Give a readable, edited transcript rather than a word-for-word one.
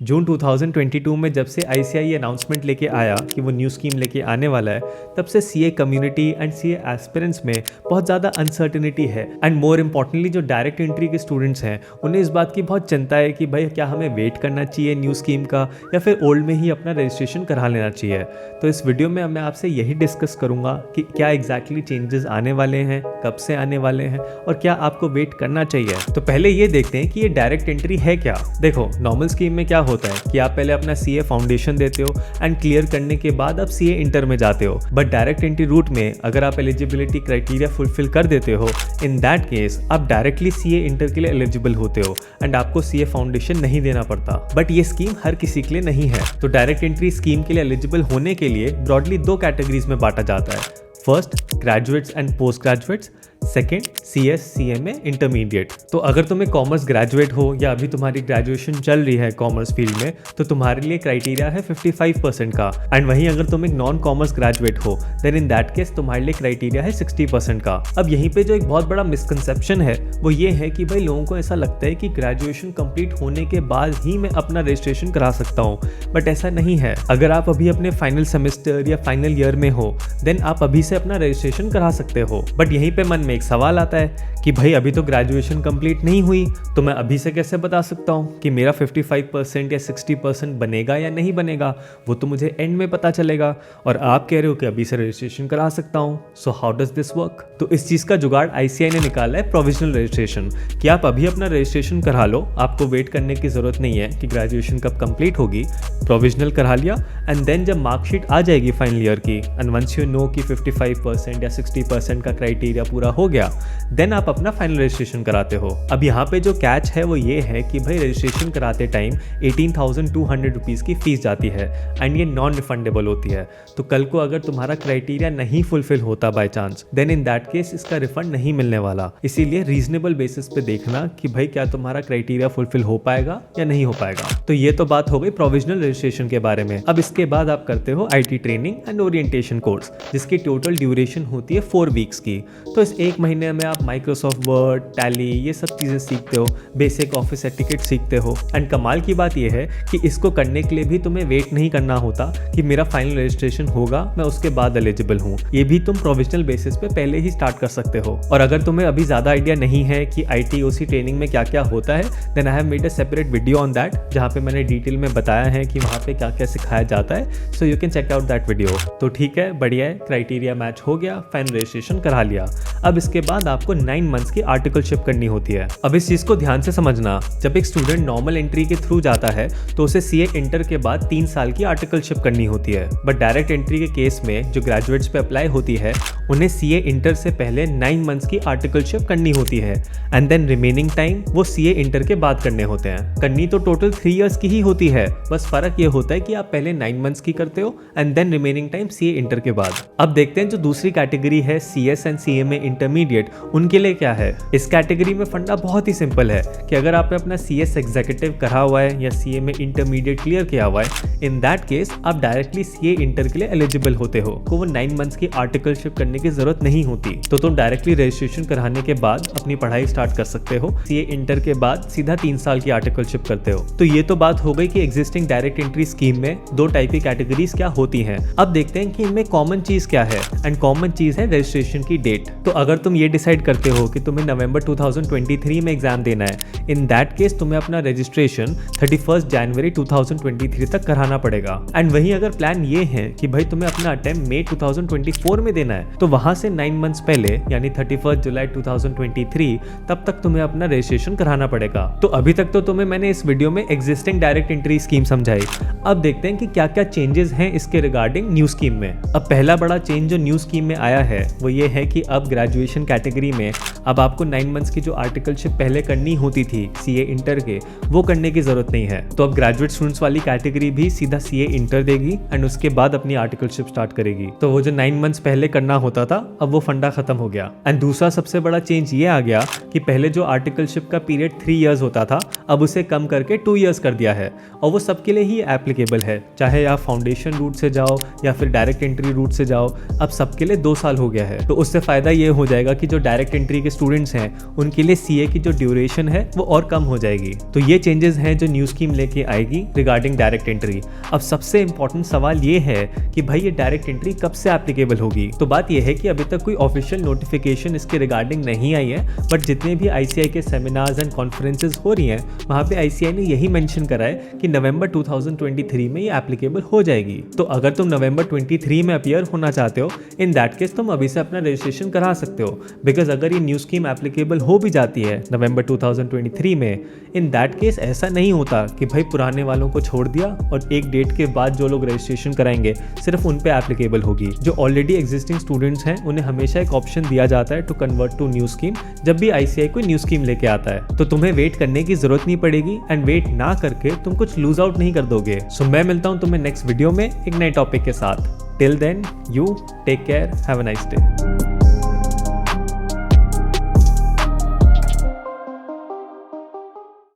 जून 2022 में जब से आईसीआई अनाउंसमेंट लेके आया कि वो न्यू स्कीम लेके आने वाला है, तब से CA community and CA aspirants में बहुत ज़्यादा अनसर्टिनिटी है। एंड मोर इम्पॉर्टेंटली जो डायरेक्ट एंट्री के स्टूडेंट्स हैं उन्हें इस बात की बहुत चिंता है कि भाई क्या हमें वेट करना चाहिए न्यू स्कीम का या फिर ओल्ड में ही अपना रजिस्ट्रेशन करा लेना चाहिए। तो इस वीडियो में मैं आपसे यही डिस्कस करूंगा कि क्या एग्जैक्टली चेंजेस आने वाले हैं, कब से आने वाले हैं और क्या आपको वेट करना चाहिए। तो पहले ये देखते हैं कि ये डायरेक्ट एंट्री है क्या। देखो, नॉर्मल स्कीम में क्या होता है कि आप पहले अपना सीए फाउंडेशन देते हो एंड क्लियर करने के बाद आप सीए इंटर में जाते हो। बट डायरेक्ट एंट्री रूट में अगर आप एलिजिबिलिटी क्राइटेरिया फुलफिल कर देते हो, इन दैट केस आप डायरेक्टली सीए इंटर के लिए एलिजिबल होते हो एंड आपको सीए फाउंडेशन नहीं देना पड़ता। बट ये स्कीम हर किसी के लिए नहीं है। तो डायरेक्ट एंट्री स्कीम के लिए एलिजिबल होने के लिए ब्रॉडली दो कैटेगरीज में बांटा जाता है। First, graduates and post graduates. Second, CS CMA intermediate. तो अगर तुम एक कॉमर्स ग्रेजुएट हो या अभी तुम्हारी ग्रेजुएशन चल रही है कॉमर्स फील्ड में, तो तुम्हारे लिए क्राइटेरिया है 55% का। एंड वहीं अगर तुम एक नॉन कॉमर्स ग्रेजुएट हो, देन इन दैट केस तुम्हारे लिए क्राइटेरिया है 60% का। अब यहीं पे जो एक बहुत बड़ा मिसकंसेप्शन है वो ये है कि भाई लोगों को ऐसा लगता है कि ग्रेजुएशन कंप्लीट होने के बाद ही मैं अपना रजिस्ट्रेशन करा सकता हूँ, बट ऐसा नहीं है। अगर आप अभी अपने फाइनल सेमेस्टर या फाइनल ईयर में हो, देन आप अभी से अपना रजिस्ट्रेशन करा सकते हो। बट यहीं पे मन में एक सवाल आता है कि भाई अभी तो ग्रेजुएशन कंप्लीट नहीं हुई, तो मैं अभी से कैसे बता सकता हूँ कि मेरा 55% या 60% बनेगा या नहीं बनेगा। वो तो मुझे एंड में पता चलेगा। और आप कह रहे हो कि अभी से रजिस्ट्रेशन करा सकता हूँ। So how does this work? तो इस चीज़ का जुगाड़ आईसीआई ने निकाला है, प्रोविजनल रजिस्ट्रेशन, कि आप अभी अपना रजिस्ट्रेशन करा लो। आपको वेट करने की जरूरत नहीं है कि ग्रेजुएशन कब कंप्लीट होगी। प्रोविजनल करा लिया एंड देन जब मार्कशीट आ जाएगी फाइनल ईयर की एंड वंस यू नो कि 55% या 60% का क्राइटेरिया पूरा हो गया, देन आप अपना फाइनल रजिस्ट्रेशन कराते हो। अब यहाँ पे जो कैच है वो ये है कि भाई रजिस्ट्रेशन कराते टाइम 18,200 रुपीज़ की फीस जाती है एंड ये नॉन रिफंडेबल होती है। तो कल को अगर तुम्हारा क्राइटेरिया नहीं फुलफिल होता by chance, then in that case इसका रिफंड नहीं मिलने वाला। इसीलिए रीजनेबल बेसिस पे देखना कि भाई क्या तुम्हारा क्राइटेरिया फुलफिल हो पाएगा या नहीं हो पाएगा। तो ये तो बात हो गई प्रोविजनल रजिस्ट्रेशन के बारे में। अब इसके बाद आप करते हो IT training and orientation course, जिसकी टोटल ड्यूरेशन होती है 4 वीक्स की। तो इस एक महीने में आप माइक्रोसॉफ्ट वर्ड, टैली, ये सब चीज़ें सीखते हो, बेसिक ऑफिस एटिकेट सीखते हो। एंड कमाल की बात यह है कि इसको करने के लिए भी तुम्हें वेट नहीं करना होता कि मेरा फाइनल रजिस्ट्रेशन होगा, मैं उसके बाद एलिजिबल हूँ। ये भी तुम प्रोविजनल बेसिस पे पहले ही स्टार्ट कर सकते हो। और अगर तुम्हें अभी ज़्यादा आइडिया नहीं है कि IT/OC ट्रेनिंग में क्या क्या होता है, then I have made a separate video on that, जहाँ पे मैंने डिटेल में बताया है कि वहाँ पे क्या क्या सिखाया जाता है। So you can check out that video. तो ठीक है, बढ़िया है, क्राइटेरिया मैच हो गया, फाइनल रजिस्ट्रेशन करा लिया। अब इसके बाद आपको 9 मंथ्स की आर्टिकलशिप करनी होती है। अब इस चीज को ध्यान से समझना, जब एक स्टूडेंट नॉर्मल एंट्री के थ्रू जाता है तो उसे सीए इंटर के बाद 3 साल की आर्टिकलशिप करनी होती है। बट डायरेक्ट एंट्री के केस में जो ग्रेजुएट्स पे अप्लाई होती है, उन्हें सीए इंटर से पहले 9 मंथ्स की आर्टिकलशिप करनी होती है एंड देन रिमेनिंग टाइम वो सीए इंटर के बाद करने होते हैं। करनी तो टोटल 3 इयर्स की ही होती है, बस फर्क ये होता है कि आप पहले 9 मंथ्स की करते हो and then remaining time CA inter के बाद। अब देखते हैं जो दूसरी कैटेगरी है CS एंड CMA इंटरमीडिएट, उनके लिए क्या है। इस कैटेगरी में फंडा बहुत ही सिंपल है कि अगर आपने अपना CS एग्जीक्यूटिव करा हुआ है या CMA इंटरमीडिएट क्लियर किया हुआ है, इन दैट केस आप डायरेक्टली सीए इंटर के लिए एलिजिबल होते हो। तो वो 9 मंथ्स की आर्टिकलशिप करने की जरूरत नहीं होती। तो तुम डायरेक्टली रजिस्ट्रेशन कराने के बाद अपनी पढ़ाई स्टार्ट कर सकते हो। सीए इंटर के बाद सीधा 3 साल की आर्टिकलशिप करते हो। तो ये तो बात हो गई कि एग्जिस्टिंग डायरेक्ट एंट्री स्कीम में 2 टाइप की कैटेगरीज क्या होती हैं। अब देखते हैं कि इनमें कॉमन चीज क्या है। एंड कॉमन चीज है रजिस्ट्रेशन की डेट। तो अगर तुम ये डिसाइड करते हो कि तुम्हें नवंबर 2023 में एग्जाम देना है, इन दैट केस तुम्हें अपना रजिस्ट्रेशन 31 जनवरी 2023 तक कराना पड़ेगा। एंड वहीं अगर प्लान ये है कि भाई तुम्हें अपना अटेम्प्ट मई 2024 में देना है, तो वहां से 9 मंथ्स पहले यानी 31 जुलाई 2023 तब तक तुम्हें अपना रजिस्ट्रेशन कराना पड़ेगा। तो अभी तक तो तुम्हें मैंने इस वीडियो में एग्जिस्टिंग डायरेक्ट एंट्री स्कीम समझाई। अब देखते हैं कि क्या क्या चेंजेस हैं इसके रिगार्डिंग न्यू स्कीम में। अब पहला बड़ा चेंज जो न्यू स्कीम में आया है वो ये है कि अब ग्रेजुएशन कैटेगरी में अब आपको 9 मंथ्स की जो आर्टिकलशिप पहले करनी होती थी सीए इंटर के, वो करने की जरूरत नहीं है। तो अब ग्रेजुएट स्टूडेंट्स वाली कैटेगरी भी सीधा सीए इंटर देगी एंड उसके बाद अपनी आर्टिकलशिप स्टार्ट करेगी। तो वो जो 9 मंथ्स पहले करना होता होता था, अब वो फंडा खत्म हो गया। एंड दूसरा सबसे बड़ा चेंज ये आ गया कि पहले जो आर्टिकलशिप का पीरियड 3 इयर्स होता था, अब उसे कम करके 2 इयर्स कर दिया है, और वो सबके लिए ही एप्लीकेबल है, चाहे आप फाउंडेशन रूट से जाओ या फिर डायरेक्ट एंट्री रूट से जाओ, अब सबके लिए 2 साल हो गया है। तो उससे फायदा ये हो जाएगा कि जो डायरेक्ट एंट्री के स्टूडेंट्स हैं उनके लिए सीए की जो ड्यूरेशन है वो और कम हो जाएगी। तो ये चेंजेस हैं जो न्यू स्कीम लेके आएगी रिगार्डिंग डायरेक्ट एंट्री। अब सबसे इंपॉर्टेंट सवाल ये है कि भाई ये डायरेक्ट एंट्री कब से एप्लीकेबल होगी। तो बात ये है कि अभी तक कोई ऑफिशियल नोटिफिकेशन इसके रिगार्डिंग नहीं आई है, बट जितने भी आईसीआई के सेमिनार्स एंड कॉन्फ्रेंसेज हो रही हैं वहाँ पे आईसीआई ने यही मेंशन करा है कि नवंबर 2023 में ये एप्लीकेबल हो जाएगी। तो अगर तुम नवंबर 23 में अपीयर होना चाहते हो, इन दैट केस तुम अभी से अपना रजिस्ट्रेशन करा सकते हो, बिकॉज अगर ये न्यू स्कीम एप्लीकेबल हो भी जाती है नवंबर 2023 में, इन दैट केस ऐसा नहीं होता कि भाई पुराने वालों को छोड़ दिया और एक डेट के बाद जो लोग रजिस्ट्रेशन कराएंगे सिर्फ उन पे एप्लीकेबल होगी। जो ऑलरेडी एग्जिस्टिंग स्टूडेंट्स हैं उन्हें हमेशा एक ऑप्शन दिया जाता है to convert to new scheme जब भी आईसीआई कोई न्यू स्कीम लेके आता है। तो तुम्हें वेट करने की जरूरत नहीं पड़ेगी, एंड वेट ना करके तुम कुछ लूज आउट नहीं कर दोगे। सो मैं मिलता हूं तुम्हें नेक्स्ट वीडियो में एक नए टॉपिक के साथ। Till then, you take care, have a nice day.